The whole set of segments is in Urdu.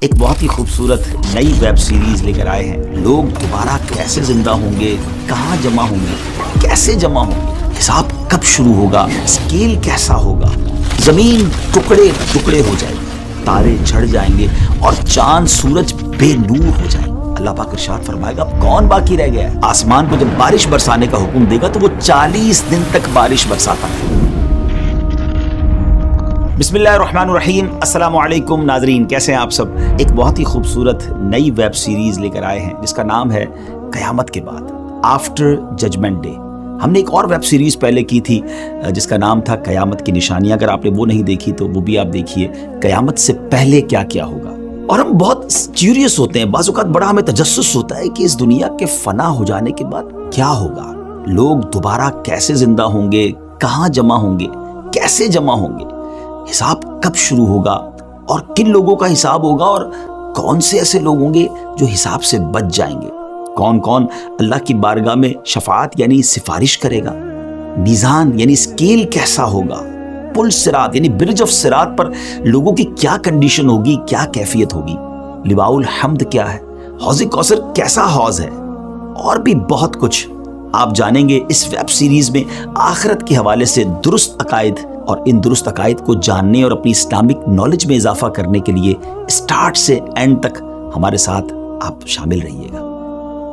ایک بہت ہی خوبصورت نئی ویب سیریز لے کر آئے ہیں۔ لوگ دوبارہ کیسے زندہ ہوں گے، کہاں جمع ہوں گے، کیسے جمع ہوں گے، حساب کب شروع ہوگا، اسکیل کیسا ہوگا، زمین ٹکڑے ٹکڑے ہو جائے گی، تارے جھڑ جائیں گے اور چاند سورج بے نور ہو جائیں گے۔ اللہ پاک ارشاد فرمائے گا اب کون باقی رہ گیا ہے؟ آسمان کو جب بارش برسانے کا حکم دے گا تو وہ 40 دن تک بارش برساتا ہے۔ بسم اللہ الرحمن الرحیم۔ السلام علیکم ناظرین، کیسے ہیں آپ سب؟ ایک بہت ہی خوبصورت نئی ویب سیریز لے کر آئے ہیں جس کا نام ہے قیامت کے بعد، آفٹر ججمنٹ ڈے۔ ہم نے ایک اور ویب سیریز پہلے کی تھی جس کا نام تھا قیامت کی نشانیاں۔ اگر آپ نے وہ نہیں دیکھی تو وہ بھی آپ دیکھیے، قیامت سے پہلے کیا کیا ہوگا۔ اور ہم بہت کیوریس ہوتے ہیں، بعض اوقات بڑا ہمیں تجسس ہوتا ہے کہ اس دنیا کے فنا ہو جانے کے بعد کیا ہوگا، لوگ دوبارہ کیسے زندہ ہوں گے، کہاں جمع ہوں گے، کیسے جمع ہوں گے، حساب کب شروع ہوگا اور کن لوگوں کا حساب ہوگا، اور کون سے ایسے لوگ ہوں گے جو حساب سے بچ جائیں گے، کون کون اللہ کی بارگاہ میں شفاعت یعنی سفارش کرے گا، میزان یعنی اسکیل کیسا ہوگا، پل صراط یعنی برج آف صراط پر لوگوں کی کیا کنڈیشن ہوگی، کیا کیفیت ہوگی، لواء الحمد کیا ہے، حوض کوثر کیسا حوض ہے، اور بھی بہت کچھ آپ جانیں گے اس ویب سیریز میں۔ آخرت کے حوالے سے درست عقائد، اور ان درست عقائد کو جاننے اور اپنی اسلامک نالج میں اضافہ کرنے کے لیے اسٹارٹ سے اینڈ تک ہمارے ساتھ آپ شامل رہیے گا۔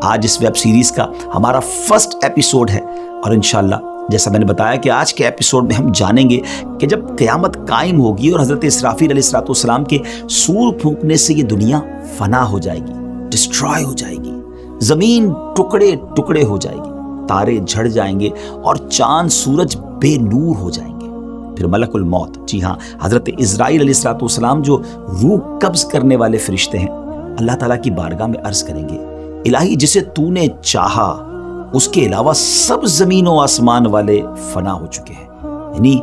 آج اس ویب سیریز کا ہمارا فرسٹ ایپیسوڈ ہے، اور انشاءاللہ جیسا میں نے بتایا کہ آج کے ایپیسوڈ میں ہم جانیں گے کہ جب قیامت قائم ہوگی اور حضرت اسرافیل علیہ السلام کے سور پھونکنے سے یہ دنیا فنا ہو جائے گی، ڈسٹرائے ہو جائے گی، زمین ٹکڑے ٹکڑے ہو جائے گی، تارے جھڑ جائیں گے اور چاند سورج بے نور ہو جائیں گے۔ پھر ملک الموت، جی ہاں حضرت عزرائیل علیہ السلام جو روح قبض کرنے والے فرشتے ہیں، اللہ تعالیٰ کی بارگاہ میں عرض کریں گے الہی جسے تو نے چاہا اس کے علاوہ سب زمین و آسمان والے فنا ہو چکے ہیں، یعنی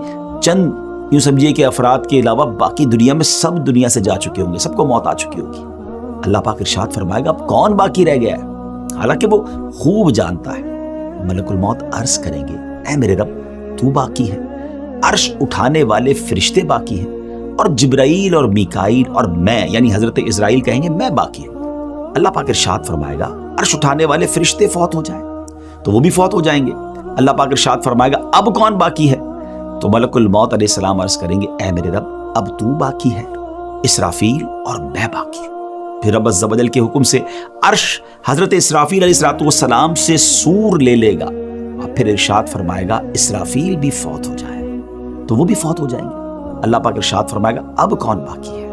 چند یوں سمجھیے کہ افراد کے علاوہ باقی دنیا میں سب دنیا سے جا چکے ہوں گے، سب کو موت آ چکی ہوگی۔ اللہ پاک ارشاد فرمائے گا اب کون باقی رہ گیا ہے؟ حالانکہ وہ خوب جانتا ہے۔ ملک الموت عرض کریں گے اے میرے رب تو باقی ہے، عرش اٹھانے والے فرشتے باقی ہیں، اور جبرائیل اور میکائیل اور میں یعنی حضرت عزرائیل کہیں گے میں باقی ہوں۔ اللہ پاک ارشاد فرمائے گا عرش اٹھانے والے فرشتے فوت ہو جائیں تو وہ بھی فوت ہو جائیں گے۔ اللہ پاک ارشاد فرمائے گا اب کون باقی ہے؟ تو ملک الموت علیہ السلام عرض کریں گے اے میرے رب اب تو باقی ہے، اسرافیل اور میں باقی ہوں۔ پھر رب عز و جل کے حکم سے عرش حضرت اسرافیل علیہ السلام سے سور لے لے گا، اور پھر ارشاد فرمائے گا اسرافیل بھی فوت ہو جائے تو وہ بھی فوت ہو جائیں گے۔ اللہ پاک ارشاد فرمائے گا اب کون باقی ہے؟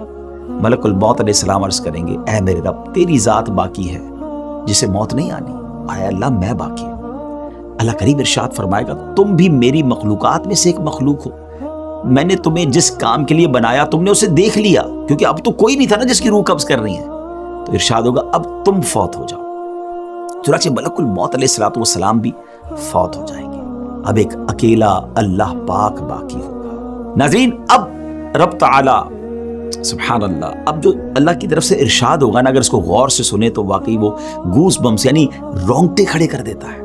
ملک الموت علیہ السلام عرض کریں گے اے میرے رب تیری ذات باقی ہے جسے موت نہیں آنی، اے اللہ میں باقی ہوں۔ اللہ کریم ارشاد فرمائے گا تم بھی میری مخلوقات میں سے ایک مخلوق ہو، میں نے تمہیں جس کام کے لیے بنایا تم نے اسے دیکھ لیا، کیونکہ اب تو کوئی نہیں تھا نا جس کی روح قبض کرنی ہے، تو ارشاد ہوگا اب تم فوت ہو جاؤ۔ چنانچہ ملک الموت علیہ السلام بھی فوت ہو جائیں گے، اب ایک اکیلا اللہ پاک باقی ہوگا۔ ناظرین اب رب تعالی سبحان اللہ، اب جو اللہ کی طرف سے ارشاد ہوگا نا، اگر اس کو غور سے سنے تو واقعی وہ گوس بمس یعنی رونگٹے کھڑے کر دیتا ہے۔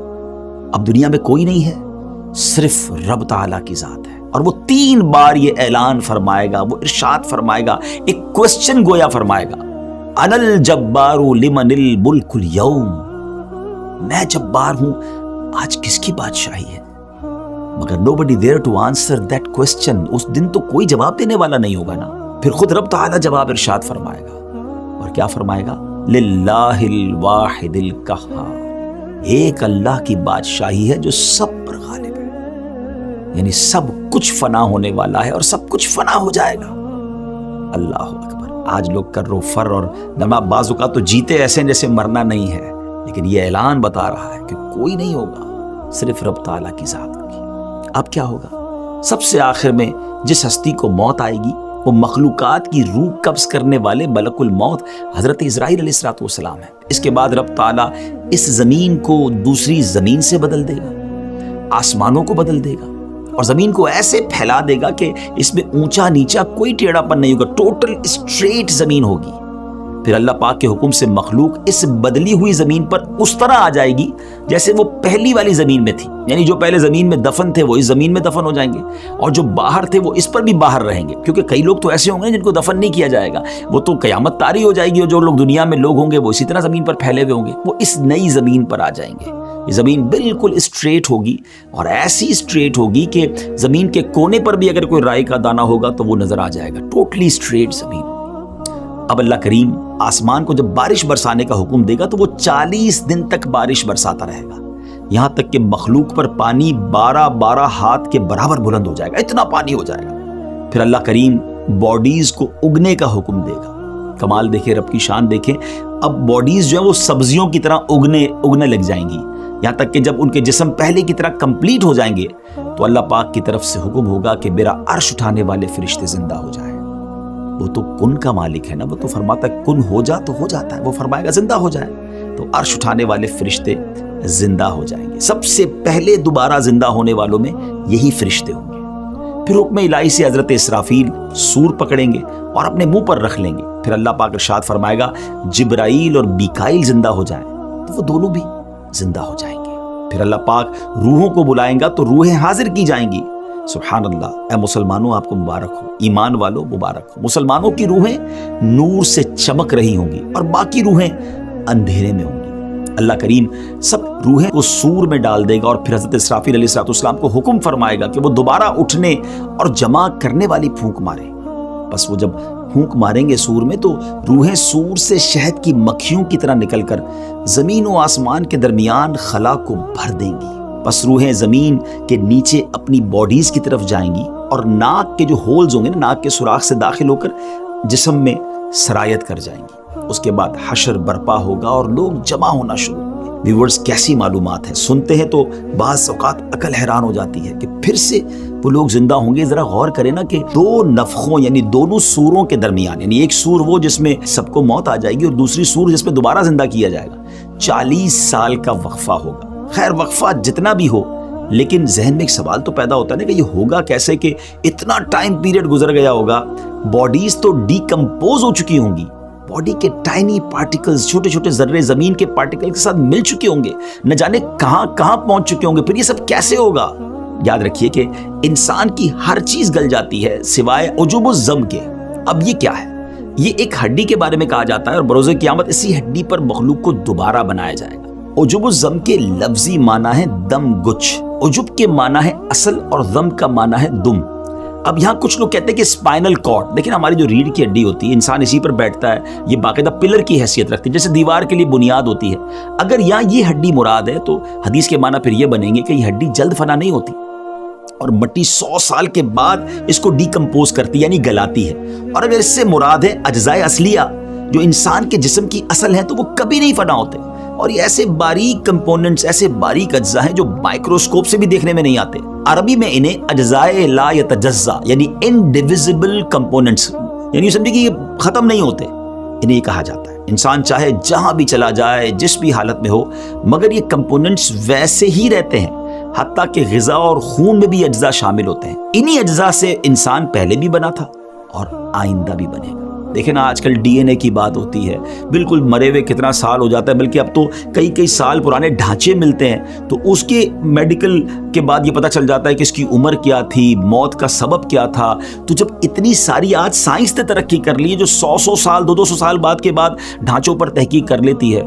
اب دنیا میں کوئی نہیں ہے، صرف رب تعالی کی ذات ہے، اور وہ 3 بار یہ اعلان فرمائے گا، وہ ارشاد فرمائے گا، ایک کوسچن گویا فرمائے گا انا الجبار لمن الملک اليوم، میں جبار ہوں، آج کس کی بادشاہی ہے؟ مگر nobody there to answer that question، اس دن تو کوئی جواب دینے والا نہیں ہوگا نا۔ پھر خود رب تعالیٰ جواب ارشاد فرمائے گا، اور کیا فرمائے گا؟ للہ الواحد القہار، ایک اللہ کی بادشاہی ہے جو سب پر غالب ہے، یعنی سب کچھ فنا ہونے والا ہے اور سب کچھ فنا ہو جائے گا۔ اللہ اکبر۔ آج لوگ کر و فر اور نما بعض اوقات تو جیتے ایسے جیسے مرنا نہیں ہے، لیکن یہ اعلان بتا رہا ہے کہ کوئی نہیں ہوگا، صرف رب تعالیٰ کی ذات ہوگی۔ اب کیا ہوگا؟ سب سے آخر میں جس ہستی کو موت آئے گی وہ مخلوقات کی روح قبض کرنے والے ملک الموت حضرت عزرائیل علیہ السلام ہے۔ اس کے بعد رب تعالیٰ اس زمین کو دوسری زمین سے بدل دے گا، آسمانوں کو بدل دے گا، اور زمین کو ایسے پھیلا دے گا کہ اس میں اونچا نیچا کوئی ٹیڑھا پن نہیں ہوگا، ٹوٹل اسٹریٹ زمین ہوگی۔ پھر اللہ پاک کے حکم سے مخلوق اس بدلی ہوئی زمین پر اس طرح آ جائے گی جیسے وہ پہلی والی زمین میں تھی، یعنی جو پہلے زمین میں دفن تھے وہ اس زمین میں دفن ہو جائیں گے، اور جو باہر تھے وہ اس پر بھی باہر رہیں گے، کیونکہ کئی لوگ تو ایسے ہوں گے جن کو دفن نہیں کیا جائے گا، وہ تو قیامت طاری ہو جائے گی، اور جو لوگ دنیا میں لوگ ہوں گے وہ اسی طرح زمین پر پھیلے ہوئے ہوں گے، وہ اس نئی زمین پر آ جائیں گے۔ یہ زمین بالکل اسٹریٹ ہوگی، اور ایسی اسٹریٹ ہوگی کہ زمین کے کونے پر بھی اگر کوئی رائی کا دانہ ہوگا تو وہ نظر آ جائے گا، ٹوٹلی اسٹریٹ زمین۔ اب اللہ کریم آسمان کو جب بارش برسانے کا حکم دے گا تو وہ 40 دن تک بارش برساتا رہے گا، یہاں تک کہ مخلوق پر پانی 12 ہاتھ کے برابر بلند ہو جائے گا، اتنا پانی ہو جائے گا۔ پھر اللہ کریم باڈیز کو اگنے کا حکم دے گا۔ کمال دیکھیں، رب کی شان دیکھیں، اب باڈیز جو ہیں وہ سبزیوں کی طرح اگنے لگ جائیں گی، یہاں تک کہ جب ان کے جسم پہلے کی طرح کمپلیٹ ہو جائیں گے تو اللہ پاک کی طرف سے حکم ہوگا کہ میرا عرش اٹھانے والے فرشتے زندہ ہو جائیں۔ وہ تو کن کا مالک ہے نا، وہ تو فرماتا ہے کن ہو جا تو ہو جاتا ہے، وہ فرمائے گا زندہ ہو جائے تو عرش اٹھانے والے فرشتے زندہ ہو جائیں گے۔ سب سے پہلے دوبارہ زندہ ہونے والوں میں یہی فرشتے ہوں گے۔ پھر حکم الہی سے حضرت اسرافیل سور پکڑیں گے اور اپنے منہ پر رکھ لیں گے، پھر اللہ پاک ارشاد فرمائے گا جبرائیل اور میکائیل زندہ ہو جائیں تو وہ دونوں بھی زندہ ہو جائیں گے۔ پھر اللہ پاک روحوں کو بلائیں گا تو روحیں حاضر کی جائیں گی۔ سبحان اللہ، اے مسلمانوں آپ کو مبارک ہو، ایمان والوں مبارک ہو۔ مسلمانوں کی روحیں نور سے چمک رہی ہوں گی اور باقی روحیں اندھیرے میں ہوں گی۔ اللہ کریم سب روحیں کو سور میں ڈال دے گا، اور پھر حضرت اسرافیل علیہ السلام کو حکم فرمائے گا کہ وہ دوبارہ اٹھنے اور جمع کرنے والی پھونک مارے۔ بس وہ جب پھونک ماریں گے سور میں تو روحیں سور سے شہد کی مکھیوں کی طرح نکل کر زمین و آسمان کے درمیان خلا کو بھر دیں گی۔ بس روحیں زمین کے نیچے اپنی باڈیز کی طرف جائیں گی اور ناک کے جو ہولز ہوں گے نا، ناک کے سوراخ سے داخل ہو کر جسم میں سرایت کر جائیں گی۔ اس کے بعد حشر برپا ہوگا اور لوگ جمع ہونا شروع ہوں گے۔ ویورز کیسی معلومات ہیں، سنتے ہیں تو بعض اوقات عقل حیران ہو جاتی ہے کہ پھر سے وہ لوگ زندہ ہوں گے۔ ذرا غور کریں نا کہ دو نفخوں یعنی دونوں سوروں کے درمیان، یعنی ایک سور وہ جس میں سب کو موت آ جائے گی اور دوسری سور جس میں دوبارہ زندہ کیا جائے گا، 40 سال کا وقفہ ہوگا۔ خیر وقفہ جتنا بھی ہو، لیکن ذہن میں ایک سوال تو پیدا ہوتا ہے نا کہ یہ ہوگا کیسے کہ اتنا ٹائم پیریڈ گزر گیا ہوگا، باڈیز تو ڈیکمپوز ہو چکی ہوں گی، باڈی کے ٹائنی پارٹیکلز، چھوٹے چھوٹے ذرے زمین کے پارٹیکل کے ساتھ مل چکے ہوں گے، نہ جانے کہاں کہاں پہنچ چکے ہوں گے۔ پھر یہ سب کیسے ہوگا؟ یاد رکھیے کہ انسان کی ہر چیز گل جاتی ہے سوائے عجب الزم کے۔ اب یہ کیا ہے؟ یہ ایک ہڈی کے بارے میں کہا جاتا ہے، اور بروز قیامت اسی ہڈی پر مخلوق کو دوبارہ بنایا جائے گا۔ عجب الزم کے لفظی معنی ہے دم گچھ، عجب کے معنی ہے اصل اور ضم کا معنی ہے دم۔ اب یہاں کچھ لوگ کہتے ہیں کہ اسپائنل کارڈ، دیکھیں ہماری جو ریڑھ کی ہڈی ہوتی ہے، انسان اسی پر بیٹھتا ہے، یہ باقاعدہ پلر کی حیثیت رکھتی ہے، جیسے دیوار کے لیے بنیاد ہوتی ہے۔ اگر یہاں یہ ہڈی مراد ہے تو حدیث کے معنی پھر یہ بنیں گے کہ یہ ہڈی جلد فنا نہیں ہوتی، اور مٹی 100 سال کے بعد اس کو ڈیکمپوز کرتی یعنی گلاتی ہے۔ اور اگر اس سے مراد ہے اجزاء اصلیہ جو انسان کے جسم کی اصل ہیں تو وہ کبھی نہیں فنا ہوتے، اور یہ ایسے باریک کمپوننٹس، ایسے باریک اجزاء ہیں جو مائکروسکوپ سے بھی دیکھنے میں نہیں آتے۔ عربی میں انہیں اجزاء لا یتجزا یعنی انڈیویزبل کمپوننٹس، یعنی سمجھے کہ یہ ختم نہیں ہوتے، انہیں یہ کہا جاتا ہے۔ انسان چاہے جہاں بھی چلا جائے، جس بھی حالت میں ہو، مگر یہ کمپوننٹس ویسے ہی رہتے ہیں، حتیٰ کہ غذا اور خون میں بھی اجزاء شامل ہوتے ہیں۔ انہی اجزاء سے انسان پہلے بھی بنا تھا اور آئندہ بھی بنے گا۔ دیکھیں نا آج کل ڈی این اے کی بات ہوتی ہے، بالکل مرے ہوئے کتنا سال ہو جاتا ہے، بلکہ اب تو کئی سال پرانے ڈھانچے ملتے ہیں، تو اس کے میڈیکل کے بعد یہ پتہ چل جاتا ہے کہ اس کی عمر کیا تھی، موت کا سبب کیا تھا۔ تو جب اتنی ساری آج سائنس نے ترقی کر لی ہے جو 100 سال 200 سال بعد کے بعد ڈھانچوں پر تحقیق کر لیتی ہے،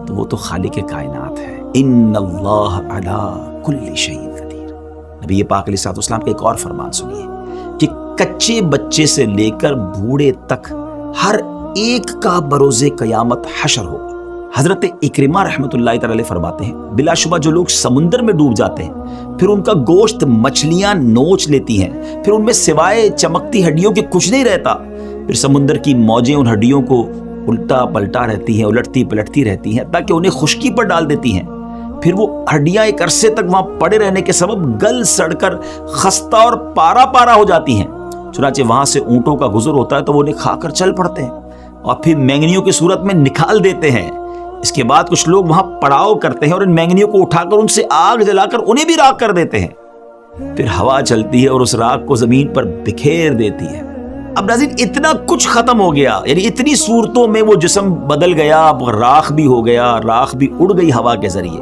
تو وہ تو خالق کائنات ہے۔ ان اللہ علی کل شیء قدیر۔ نبی پاک علیہ السلام کا ایک اور فرمان سنیے کہ کچے بچے سے لے کر بوڑھے تک ہر ایک کا بروز قیامت حشر ہوگا۔ حضرت اکرمہ رحمۃ اللہ تعالی فرماتے ہیں بلا شبہ جو لوگ سمندر میں ڈوب جاتے ہیں، پھر ان کا گوشت مچھلیاں نوچ لیتی ہیں، پھر ان میں سوائے چمکتی ہڈیوں کے کچھ نہیں رہتا، پھر سمندر کی موجیں ان ہڈیوں کو الٹا پلٹا رہتی ہیں، الٹتی پلٹتی رہتی ہیں تاکہ انہیں خشکی پر ڈال دیتی ہیں، پھر وہ ہڈیاں ایک عرصے تک وہاں پڑے رہنے کے سبب گل سڑ کر خستہ اور پارا پارا ہو جاتی ہیں۔ چنانچہ وہاں سے اونٹوں کا گزر ہوتا ہے تو وہ انہیں کھا کر چل پڑتے ہیں اور پھر مینگنیوں کی صورت میں نکال دیتے ہیں۔ اس کے بعد کچھ لوگ وہاں پڑاؤ کرتے ہیں اور ان مینگنیوں کو اٹھا کر ان سے آگ جلا کر انہیں بھی راکھ کر دیتے ہیں، پھر ہوا چلتی ہے اور اس راکھ کو زمین پر بکھیر دیتی ہے۔ اب ناظرین اتنا کچھ ختم ہو گیا، یعنی اتنی صورتوں میں وہ جسم بدل گیا، اب راکھ بھی ہو گیا، راکھ بھی اڑ گئی ہوا کے ذریعے،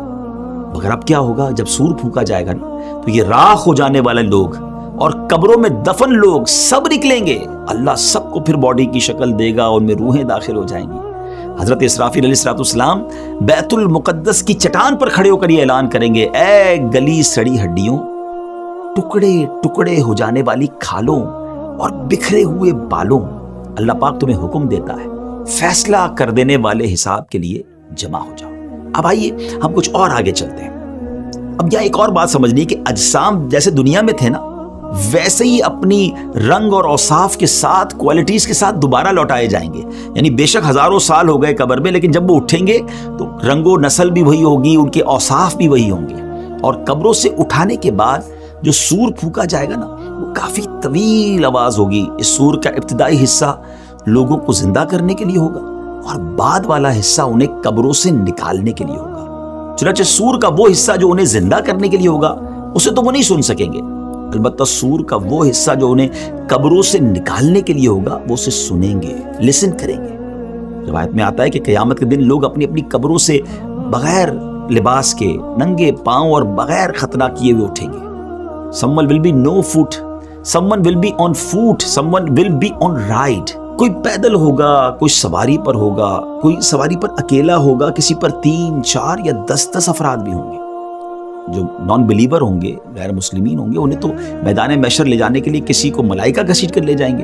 مگر اب کیا ہوگا جب سور پھونکا جائے گا نا تو یہ راکھ ہو جانے والے لوگ اور قبروں میں دفن لوگ سب نکلیں گے، اللہ سب کو پھر باڈی کی شکل دے گا، ان میں روحیں داخل ہو جائیں گی۔ حضرت اسرافیل علیہ السلام بیت المقدس کی چٹان پر کھڑے ہو کر یہ اعلان کریں گے، اے گلی سڑی ہڈیوں، ٹکڑے ٹکڑے ہو جانے والی کھالوں اور بکھرے ہوئے بالوں، اللہ پاک تمہیں حکم دیتا ہے فیصلہ کر دینے والے حساب کے لیے جمع ہو جاؤ۔ اب آئیے ہم کچھ اور آگے چلتے ہیں۔ اب یہاں ایک اور بات سمجھنی کہ اجسام جیسے دنیا میں تھے نا، ویسے ہی اپنی رنگ اور اوصاف کے ساتھ، کوالٹیز کے ساتھ دوبارہ لوٹائے جائیں گے، یعنی بے شک ہزاروں سال ہو گئے قبر میں، لیکن جب وہ اٹھیں گے تو رنگ و نسل بھی وہی ہوگی، ان کے اوصاف بھی وہی ہوں گے، اور قبروں سے اٹھانے کے بعد جو سور پھونکا جائے گا نا وہ کافی طویل آواز ہوگی۔ اس سور کا ابتدائی حصہ لوگوں کو زندہ کرنے کے لیے ہوگا اور بعد والا حصہ انہیں قبروں سے نکالنے کے لیے ہوگا۔ چنانچہ سور کا وہ حصہ جو انہیں زندہ کرنے کے لیے ہوگا اسے تو وہ نہیں سن سکیں گے، البتہ سور کا وہ حصہ جو انہیں قبروں سے نکالنے کے لیے ہوگا وہ اسے سنیں گے، لسن کریں گے۔ روایت میں آتا ہے کہ قیامت کے دن لوگ اپنی اپنی قبروں سے بغیر لباس کے، ننگے پاؤں اور بغیر ختنہ کیے ہوئے اٹھیں گے۔ someone will be no foot, someone will be on foot, someone will be on ride۔ کوئی پیدل ہوگا، کوئی سواری پر ہوگا، کوئی سواری پر اکیلا ہوگا، کسی پر 3، 4 یا 10 افراد بھی ہوں گے۔ جو نان بلیور ہوں گے، غیر مسلمین ہوں گے، انہیں تو میدان محشر لے جانے کے لیے کسی کو ملائکہ گھسیٹ کر لے جائیں گے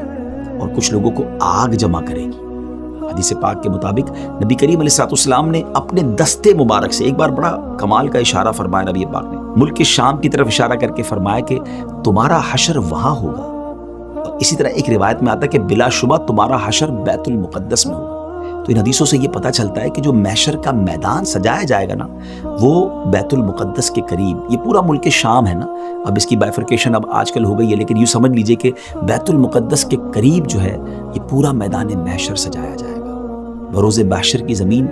اور کچھ لوگوں کو آگ جمع کرے گی۔ حدیث پاک کے مطابق نبی کریم علیہ السلام نے اپنے دستے مبارک سے ایک بار بڑا کمال کا اشارہ فرمایا، نبی پاک نے ملک کے شام کی طرف اشارہ کر کے فرمایا کہ تمہارا حشر وہاں ہوگا، اور اسی طرح ایک روایت میں آتا ہے کہ بلا شبہ تمہارا حشر بیت المقدس میں ہوگا۔ تو ان حدیثوں سے یہ پتہ چلتا ہے کہ جو محشر کا میدان سجایا جائے گا نا وہ بیت المقدس کے قریب، یہ پورا ملک شام ہے نا، اب اس کی بائفرکیشن اب آج کل ہو گئی ہے، لیکن یوں سمجھ لیجئے کہ بیت المقدس کے قریب جو ہے یہ پورا میدان محشر سجایا جائے گا۔ بروز محشر کی زمین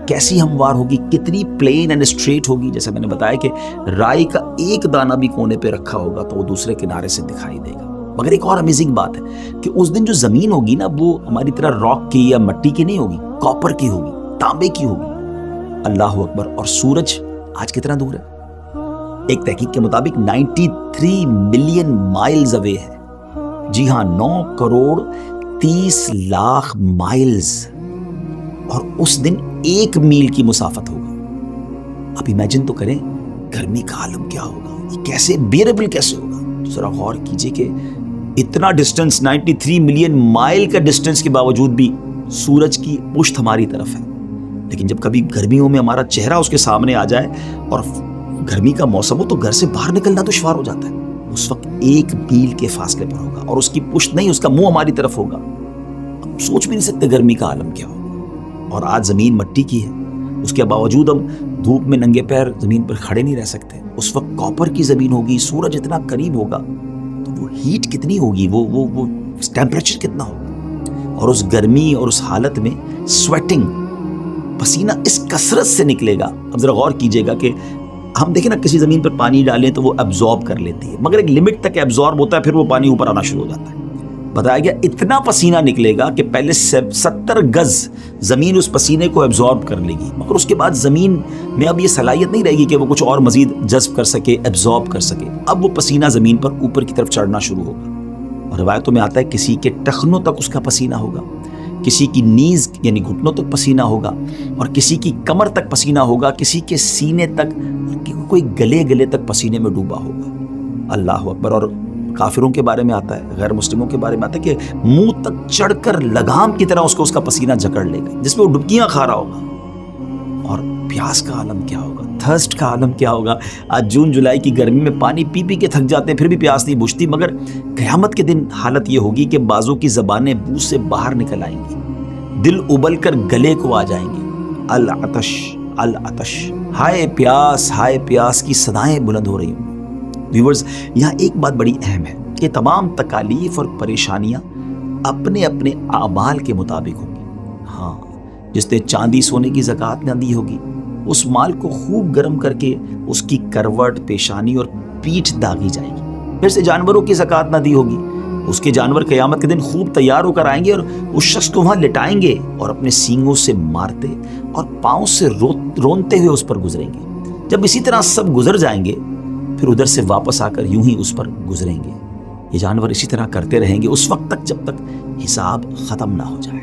کیسی ہموار ہوگی، کتنی پلین اینڈ اسٹریٹ ہوگی، جیسے میں نے بتایا کہ رائی کا ایک دانہ بھی کونے پہ رکھا ہوگا تو وہ دوسرے کنارے سے دکھائی دے گا۔ مگر ایک اور امیزنگ بات ہے کہ اس دن جو زمین ہوگی نا وہ ہماری طرح راک کی یا مٹی کی نہیں ہوگی، کاپر کی ہوگی، تانبے کی ہوگی۔ اللہ اکبر۔ اور سورج آج کتنا دور ہے؟ ایک تحقیق کے مطابق 93 ملین مائلز اوے ہے۔ جی ہاں، 9 کروڑ 30 لاکھ مائلز، اور اس دن 1 میل کی مسافت ہوگا۔ اب امیجن تو کریں گرمی کا عالم کیا ہوگا، یہ کیسے بیئربل کیسے ہوگا۔ ذرا غور کیجئے کہ اتنا ڈسٹنس، 93 ملین مائل کا ڈسٹنس کے باوجود بھی سورج کی پشت ہماری طرف ہے، لیکن جب کبھی گرمیوں میں ہمارا چہرہ اس کے سامنے آ جائے اور گرمی کا موسم ہو تو گھر سے باہر نکلنا دشوار ہو جاتا ہے۔ اس وقت 1 میل کے فاصلے پر ہوگا اور اس کی پشت نہیں، اس کا منہ ہماری طرف ہوگا۔ ہم سوچ بھی نہیں سکتے گرمی کا عالم کیا ہوگا۔ اور آج زمین مٹی کی ہے، اس کے باوجود ہم دھوپ میں ننگے پیر زمین پر کھڑے نہیں رہ سکتے۔ اس وقت کاپر کی زمین ہوگی، سورج اتنا قریب ہوگا تو وہ ہیٹ کتنی ہوگی، وہ ٹیمپریچر کتنا ہوگا، اور اس گرمی اور اس حالت میں سویٹنگ، پسینہ اس کثرت سے نکلے گا۔ اب ذرا غور کیجئے گا کہ ہم دیکھیں نا کسی زمین پر پانی ڈالیں تو وہ ایبزارب کر لیتی ہے، مگر ایک لمٹ تک ایبزارب ہوتا ہے، پھر وہ پانی اوپر آنا شروع ہو جاتا ہے۔ بتایا گیا اتنا پسینہ نکلے گا کہ پہلے 70 گز زمین اس پسینے کو ایبزارب کر لے گی، مگر اس کے بعد زمین میں اب یہ صلاحیت نہیں رہے گی کہ وہ کچھ اور مزید جذب کر سکے، ایبزارب کر سکے۔ اب وہ پسینہ زمین پر اوپر کی طرف چڑھنا شروع ہوگا، اور روایتوں میں آتا ہے کسی کے ٹخنوں تک اس کا پسینہ ہوگا، کسی کی نیز یعنی گھٹنوں تک پسینہ ہوگا، اور کسی کی کمر تک پسینہ ہوگا، کسی کے سینے تک، کوئی گلے تک پسینے میں ڈوبا ہوگا۔ اللہ اکبر۔ اور کافروں کے بارے میں آتا ہے، غیر مسلموں کے بارے میں آتا ہے کہ منہ تک چڑھ کر لگام کی طرح اس کا پسینہ جکڑ لے گا، جس میں وہ ڈبکیاں کھا رہا ہوگا۔ اور پیاس کا عالم کیا ہوگا، تھرسٹ کا عالم کیا ہوگا۔ آج جون جولائی کی گرمی میں پانی پی پی کے تھک جاتے ہیں، پھر بھی پیاس نہیں بجھتی، مگر قیامت کے دن حالت یہ ہوگی کہ بازوں کی زبانیں منہ سے باہر نکل آئیں گی، دل ابل کر گلے کو آ جائیں گے۔ العطش العطش، ہائے پیاس کی صدائیں بلند ہو رہی ہوں۔ ویورز، یہاں ایک بات بڑی اہم ہے کہ تمام تکالیف اور پریشانیاں اپنے اپنے اعمال کے مطابق ہوں گی۔ ہاں، جس نے چاندی سونے کی زکوٰۃ نہ دی ہوگی، اس مال کو خوب گرم کر کے اس کی کروٹ، پیشانی اور پیٹھ داغی جائے گی۔ پھر سے جانوروں کی زکوٰۃ نہ دی ہوگی، اس کے جانور قیامت کے دن خوب تیار ہو کر آئیں گے اور اس شخص کو وہاں لٹائیں گے اور اپنے سینگوں سے مارتے اور پاؤں سے رونتے ہوئے اس پر گزریں گے۔ جب اسی طرح سب گزر جائیں گے پھر ادھر سے واپس آ کر یوں ہی اس پر گزریں گے۔ یہ جانور اسی طرح کرتے رہیں گے اس وقت تک جب تک حساب ختم نہ ہو جائے۔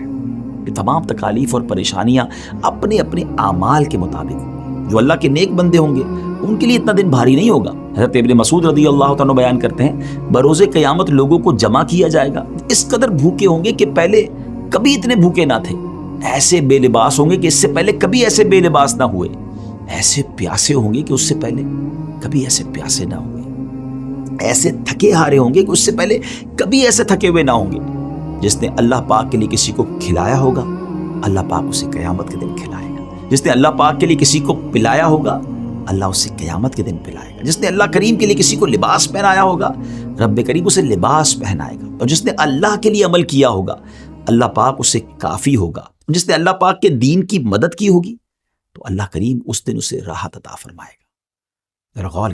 یہ تمام تکالیف اور پریشانیاں اپنے اپنے اعمال کے مطابق ہوں گی۔ جو اللہ کے نیک بندے ہوں گے ان کے لیے اتنا دن بھاری نہیں ہوگا۔ حضرت ابن مسعود رضی اللہ تعالیٰ بیان کرتے ہیں بروز قیامت لوگوں کو جمع کیا جائے گا، اس قدر بھوکے ہوں گے کہ پہلے کبھی اتنے بھوکے نہ تھے، ایسے بے لباس ہوں گے کہ اس سے پہلے کبھی ایسے بے لباس نہ ہوئے، ایسے پیاسے ہوں گے کہ اس سے پہلے کبھی ایسے پیاسے نہ ہوئے، ایسے تھکے ہارے ہوں گے کہ اس سے پہلے کبھی ایسے تھکے ہوئے نہ ہوں گے۔ جس نے اللہ پاک کے لیے کسی کو کھلایا ہوگا اللہ پاک اسے قیامت کے دن کھلائے گا، جس نے اللہ پاک کے لیے کسی کو پلایا ہوگا اللہ اسے قیامت کے دن پلائے گا، جس نے اللہ کریم کے لیے کسی کو لباس پہنایا ہوگا رب کریم اسے لباس پہنائے گا، اور جس نے اللہ کے لیے عمل کیا ہوگا اللہ پاک اسے کافی ہوگا، جس نے اللہ پاک کے دین کی مدد کی ہوگی تو اللہ کریم اس دن اسے راحت عطا فرمائے گا۔ ذرا غور